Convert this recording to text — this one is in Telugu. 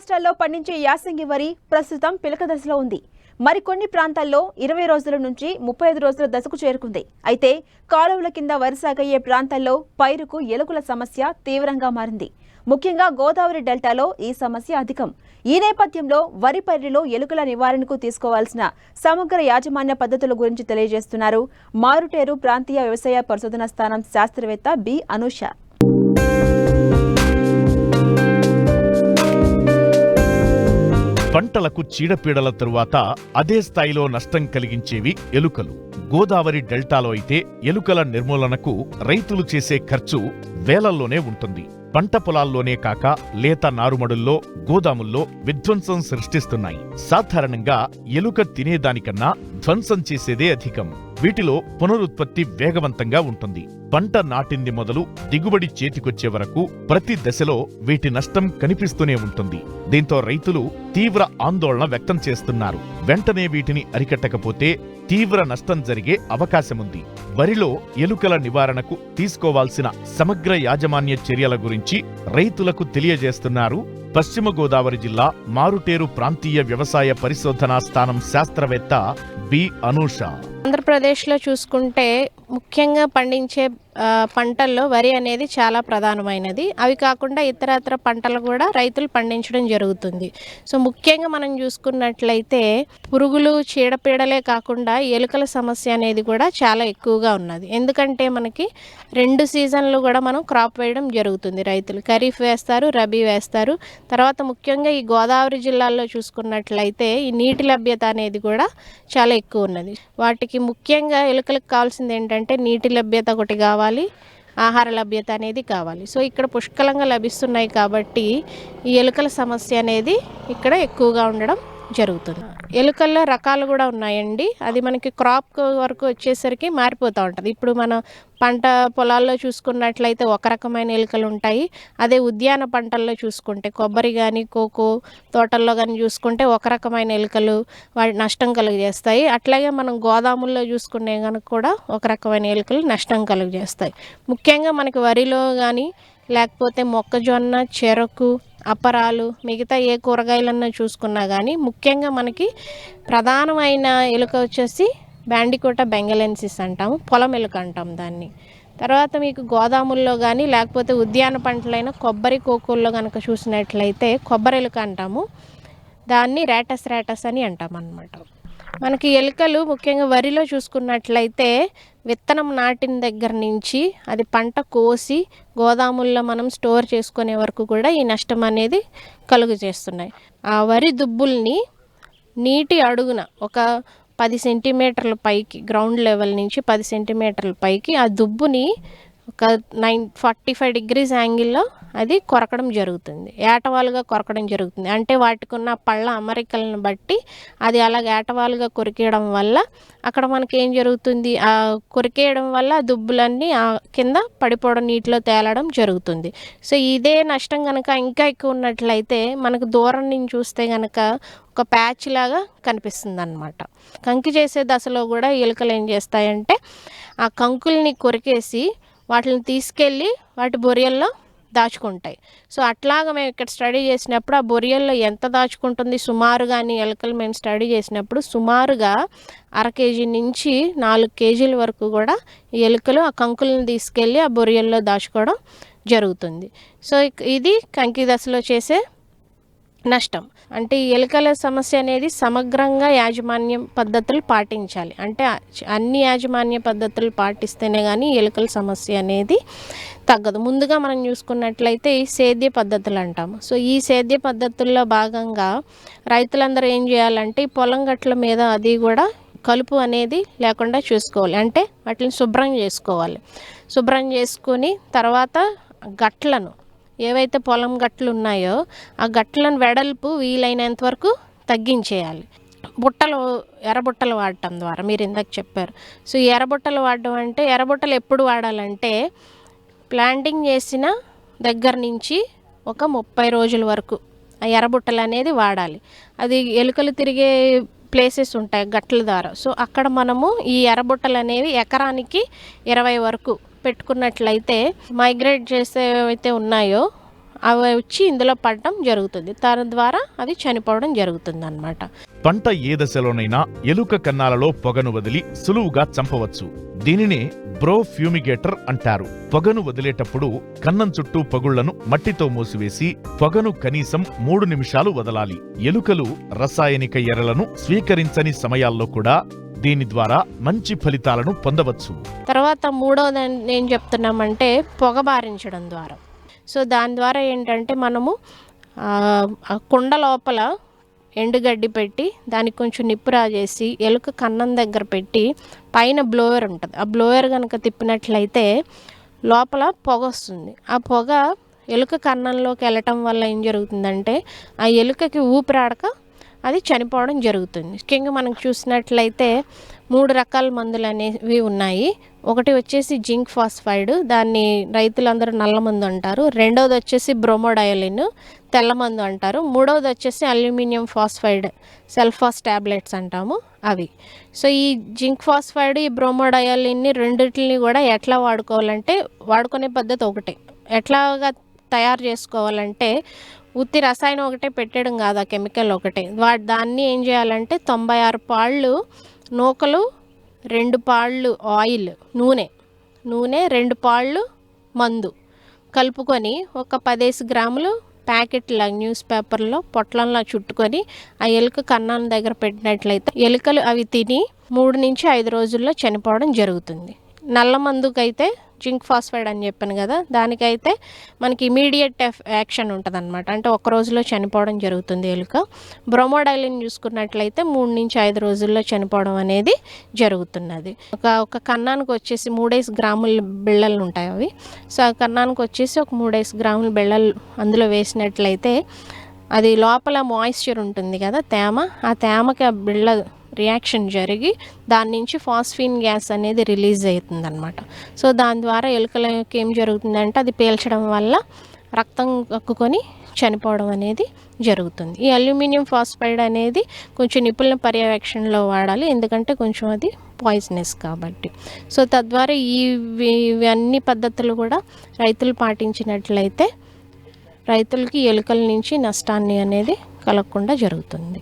రాష్ట్రాల్లో పండించే యాసంగి వరి ప్రస్తుతం పిలక దశలో ఉంది. మరికొన్ని ప్రాంతాల్లో 20 రోజుల నుంచి 35 రోజుల దశకు చేరుకుంది. అయితే కాలువల కింద వరి సాగయ్యే ప్రాంతాల్లో పైరుకు ఎలుకల సమస్య తీవ్రంగా మారింది. ముఖ్యంగా గోదావరి డెల్టాలో ఈ సమస్య అధికం. ఈ నేపథ్యంలో వరి పైరులో ఎలుకల నివారణకు తీసుకోవాల్సిన సమగ్ర యాజమాన్య పద్ధతుల గురించి తెలియజేస్తున్నారు మారుటేరు ప్రాంతీయ వ్యవసాయ పరిశోధన స్థానం శాస్త్రవేత్త బి అనూష. పంటలకు చీడపీడల తరువాత అదే స్థాయిలో నష్టం కలిగించేవి ఎలుకలు. గోదావరి డెల్టాలో అయితే ఎలుకల నిర్మూలనకు రైతులు చేసే ఖర్చు వేలల్లోనే ఉంటుంది. పంట పొలాల్లోనే కాక లేత నారుమడుల్లో, గోదాముల్లో విధ్వంసం సృష్టిస్తున్నాయి. సాధారణంగా ఎలుక తినేదానికన్నా ధ్వంసం చేసేదే అధికం. వీటిలో పునరుత్పత్తి వేగవంతంగా ఉంటుంది. పంట నాటింది మొదలు దిగుబడి చేతికొచ్చే వరకు ప్రతి దశలో వీటి నష్టం కనిపిస్తూనే ఉంటుంది. దీంతో రైతులు తీవ్ర ఆందోళన వ్యక్తం చేస్తున్నారు. వెంటనే వీటిని అరికట్టకపోతే తీవ్ర నష్టం జరిగే అవకాశముంది. వరిలో ఎలుకల నివారణకు తీసుకోవాల్సిన సమగ్ర యాజమాన్య చర్యల గురించి రైతులకు తెలియజేస్తున్నారు పశ్చిమ గోదావరి జిల్లా మారుటేరు ప్రాంతీయ వ్యవసాయ పరిశోధనా స్థానం శాస్త్రవేత్త బి అనూష. ఆంధ్రప్రదేశ్లో చూసుకుంటే ముఖ్యంగా పండించే పంటల్లో వరి అనేది చాలా ప్రధానమైనది. అవి కాకుండా ఇతరత్ర పంటలు కూడా రైతులు పండించడం జరుగుతుంది. సో ముఖ్యంగా మనం చూసుకున్నట్లయితే పురుగులు, చీడపీడలే కాకుండా ఎలుకల సమస్య అనేది కూడా చాలా ఎక్కువగా ఉన్నది. ఎందుకంటే మనకి 2 సీజన్లు కూడా మనం క్రాప్ వేయడం జరుగుతుంది. రైతులు ఖరీఫ్ వేస్తారు, రబీ వేస్తారు. తర్వాత ముఖ్యంగా ఈ గోదావరి జిల్లాల్లో చూసుకున్నట్లయితే ఈ నీటి లభ్యత అనేది కూడా చాలా ఎక్కువ ఉన్నది. వాటికి ముఖ్యంగా ఎలుకలకు కావాల్సింది ఏంటంటే నీటి లభ్యత ఒకటి కావాలి, ఆహార లభ్యత అనేది కావాలి. సో ఇక్కడ పుష్కలంగా లభిస్తున్నాయి కాబట్టి ఈ ఎలుకల సమస్య అనేది ఇక్కడ ఎక్కువగా ఉండడం జరుగుతుంది. ఎలుకల్లో రకాలు కూడా ఉన్నాయండి. అది మనకి క్రాప్ వరకు వచ్చేసరికి మారిపోతూ ఉంటుంది. ఇప్పుడు మన పంట పొలాల్లో చూసుకున్నట్లయితే ఒక రకమైన ఎలుకలు ఉంటాయి. అదే ఉద్యాన పంటల్లో చూసుకుంటే కొబ్బరి కానీ, కోకో తోటల్లో కానీ చూసుకుంటే ఒక రకమైన ఎలుకలు వాటి నష్టం కలుగజేస్తాయి. అట్లాగే మనం గోదాముల్లో చూసుకునే కనుక కూడా ఒక రకమైన ఎలుకలు నష్టం కలుగజేస్తాయి. ముఖ్యంగా మనకి వరిలో కానీ లేకపోతే మొక్కజొన్న, చెరకు, అపరాలు, మిగతా ఏ కూరగాయలన్నా చూసుకున్నా కానీ ముఖ్యంగా మనకి ప్రధానమైన ఎలుక వచ్చేసి బ్యాండికోటా బెంగలెన్సిస్ అంటాము, పొలం ఎలుక అంటాం దాన్ని. తర్వాత మీకు గోదాముల్లో కానీ లేకపోతే ఉద్యాన పంటలైన కొబ్బరి, కోకోల్లో కనుక చూసినట్లయితే కొబ్బరి ఎలుక అంటాము, దాన్ని రేటస్ అని అంటాం అన్నమాట. మనకి ఎలుకలు ముఖ్యంగా వరిలో చూసుకున్నట్లయితే విత్తనం నాటిన దగ్గర నుంచి అది పంట కోసి గోదాముల్లో మనం స్టోర్ చేసుకునే వరకు కూడా ఈ నష్టం అనేది కలుగు చేస్తున్నాయి. ఆ వరి దుబ్బుల్ని నీటి అడుగున ఒక 10 సెంటీమీటర్ల పైకి, గ్రౌండ్ లెవెల్ నుంచి 10 సెంటీమీటర్ల పైకి ఆ దుబ్బుని ఒక 45 డిగ్రీస్ యాంగిల్లో అది కొరకడం జరుగుతుంది. ఏటవాలుగా కొరకడం జరుగుతుంది. అంటే వాటికి ఉన్న పళ్ళ అమరికలను బట్టి అది అలాగ ఏటవాలుగా కొరికేయడం వల్ల అక్కడ మనకి ఏం జరుగుతుంది, ఆ కొరికేయడం వల్ల దుబ్బులన్నీ కింద పడిపోవడం, నీటిలో తేలడం జరుగుతుంది. సో ఇదే నష్టం కనుక ఇంకా ఎక్కువ ఉన్నట్లయితే మనకు దూరం నుంచి చూస్తే కనుక ఒక ప్యాచ్ లాగా కనిపిస్తుంది అన్నమాట. కంకి చేసే దశలో కూడా ఎలుకలు ఏం చేస్తాయంటే ఆ కంకుల్ని కొరికేసి వాటిని తీసుకెళ్ళి వాటి బొరియల్లో దాచుకుంటాయి. సో అట్లాగా మేము ఇక్కడ స్టడీ చేసినప్పుడు ఆ బొరియల్లో ఎంత దాచుకుంటుంది సుమారుగా అని ఎలుకలు మేము స్టడీ చేసినప్పుడు సుమారుగా 1/2 కేజీ నుంచి 4 కేజీల వరకు కూడా ఈ ఎలుకలు ఆ కంకులను తీసుకెళ్ళి ఆ బొరియల్లో దాచుకోవడం జరుగుతుంది. సో ఇది కంకి దశలో చేసే నష్టం. అంటే ఈ ఎలుకల సమస్య అనేది సమగ్రంగా యాజమాన్య పద్ధతులు పాటించాలి. అంటే అన్ని యాజమాన్య పద్ధతులు పాటిస్తేనే కానీ ఎలుకల సమస్య అనేది తగ్గదు. ముందుగా మనం చూసుకున్నట్లయితే ఈ సేద్య పద్ధతులు అంటాము. సో ఈ సేద్య పద్ధతుల్లో భాగంగా రైతులందరూ ఏం చేయాలంటే ఈ పొలం గట్ల మీద అది కూడా కలుపు అనేది లేకుండా చూసుకోవాలి. అంటే వాటిని శుభ్రం చేసుకోవాలి. శుభ్రం చేసుకొని తర్వాత గట్లను, ఏవైతే పొలం గట్లు ఉన్నాయో ఆ గట్లను వెడల్పు వీలైనంత వరకు తగ్గించేయాలి. ఎర్రబుట్టలు వాడటం ద్వారా మీరు ఇందాక చెప్పారు. సో ఎర్రబుట్టలు వాడడం అంటే ఎర్రబుట్టలు ఎప్పుడు వాడాలంటే ప్లాంటింగ్ చేసిన దగ్గర నుంచి ఒక 30 రోజుల వరకు ఆ ఎర్రబుట్టలు అనేది వాడాలి. అది ఎలుకలు తిరిగే ప్లేసెస్ ఉంటాయి గట్ల ద్వారా. సో అక్కడ మనము ఈ ఎర్రబుట్టలు అనేవి ఎకరానికి 20 వరకు పెట్టుకున్నట్లయితే మైగ్రేట్ చేసేవైతే ఉన్నాయో అవి వచ్చి ఇందులో పడటం జరుగుతుంది. దాని ద్వారా అది చనిపోవడం జరుగుతుంది అన్నమాట. పంట ఏ దశలోనైనా ఎలుక కన్నాలలో పొగను వదిలి సులువుగా చంపవచ్చు. దీనినే బ్రోఫ్యూమిగేటర్ అంటారు. పొగను వదిలేటప్పుడు కన్నం చుట్టూ పగుళ్లను మట్టితో మూసివేసి పొగను కనీసం 3 నిమిషాలు వదలాలి. ఎలుకలు రసాయనిక ఎరలను స్వీకరించని సమయాల్లో కూడా దీని ద్వారా మంచి ఫలితాలను పొందవచ్చు. తర్వాత మూడవది ఏం చెప్తున్నామంటే పొగ బారించడం ద్వారా. సో దాని ద్వారా ఏంటంటే మనము కుండ లోపల ఎండుగడ్డి పెట్టి దానికి కొంచెం నిప్పు రాజేసి ఎలుక కన్నం దగ్గర పెట్టి పైన బ్లోయర్ ఉంటుంది. ఆ బ్లోయర్ కనుక తిప్పినట్లయితే లోపల పొగ వస్తుంది. ఆ పొగ ఎలుక కన్నంలోకి వెళ్ళటం వల్ల ఏం జరుగుతుందంటే ఆ ఎలుకకి ఊపిరాడక అది చనిపోవడం జరుగుతుంది. ముఖ్యంగా మనం చూసినట్లయితే 3 రకాల మందులు అనేవి ఉన్నాయి. ఒకటి వచ్చేసి జింక్ ఫాస్ఫైడ్, దాన్ని రైతులందరూ నల్ల మందు అంటారు. రెండవది వచ్చేసి బ్రోమోడయోలిన్, తెల్ల మందు అంటారు. మూడవది వచ్చేసి అల్యూమినియం ఫాస్ఫైడ్, సెల్ఫాస్ టాబ్లెట్స్ అంటాము అవి. సో ఈ జింక్ ఫాస్ఫైడ్, ఈ బ్రోమోడయోలిన్ని రెండింటిని కూడా ఎట్లా వాడుకోవాలంటే వాడుకునే పద్ధతి ఒకటే. ఎట్లాగా తయారు చేసుకోవాలంటే ఉత్తి రసాయనం ఒకటే పెట్టడం కాదు, ఆ కెమికల్ ఒకటే. దాన్ని ఏం చేయాలంటే 96 పాళ్ళు నూకలు, 2 పాళ్ళు ఆయిల్, నూనె 2 పాళ్ళు మందు కలుపుకొని ఒక 10 గ్రాములు ప్యాకెట్ల న్యూస్ పేపర్లో పొట్లంలో చుట్టుకొని ఆ ఎలుక కన్నం దగ్గర పెట్టినట్లయితే ఎలుకలు అవి తిని 3 నుంచి 5 రోజుల్లో చనిపోవడం జరుగుతుంది. నల్ల మందుకైతే జింక్ ఫాస్ఫైడ్ అని చెప్పాను కదా, దానికైతే మనకి ఇమీడియట్ యాక్షన్ ఉంటుంది అనమాట. అంటే 1 రోజులో చనిపోవడం జరుగుతుంది ఎలుక. బ్రోమోడైలిన్ చూసుకున్నట్లయితే 3 నుంచి 5 రోజుల్లో చనిపోవడం అనేది జరుగుతున్నది. ఒక కన్నానికి వచ్చేసి 3 గ్రాముల బిళ్ళలు ఉంటాయి అవి. సో ఆ కన్నానికి వచ్చేసి ఒక 3 గ్రాముల బిళ్ళలు అందులో వేసినట్లయితే అది లోపల మాయిశ్చర్ ఉంటుంది కదా, తేమ, ఆ తేమకి ఆ బిళ్ళ రియాక్షన్ జరిగి దాని నుంచి ఫాస్ఫిన్ గ్యాస్ అనేది రిలీజ్ అవుతుంది అనమాట. సో దాని ద్వారా ఎలుకలకి ఏం జరుగుతుందంటే అది పీల్చడం వల్ల రక్తం కక్కుకొని చనిపోవడం అనేది జరుగుతుంది. ఈ అల్యూమినియం ఫాస్ఫైడ్ అనేది కొంచెం నిపుణుల పర్యవేక్షణలో వాడాలి, ఎందుకంటే కొంచెం అది పాయిజనస్ కాబట్టి. సో తద్వారా ఇవన్నీ పద్ధతులు కూడా రైతులు పాటించినట్లయితే రైతులకి ఎలుకల నుంచి నష్టాన్ని అనేది కలగకుండా జరుగుతుంది.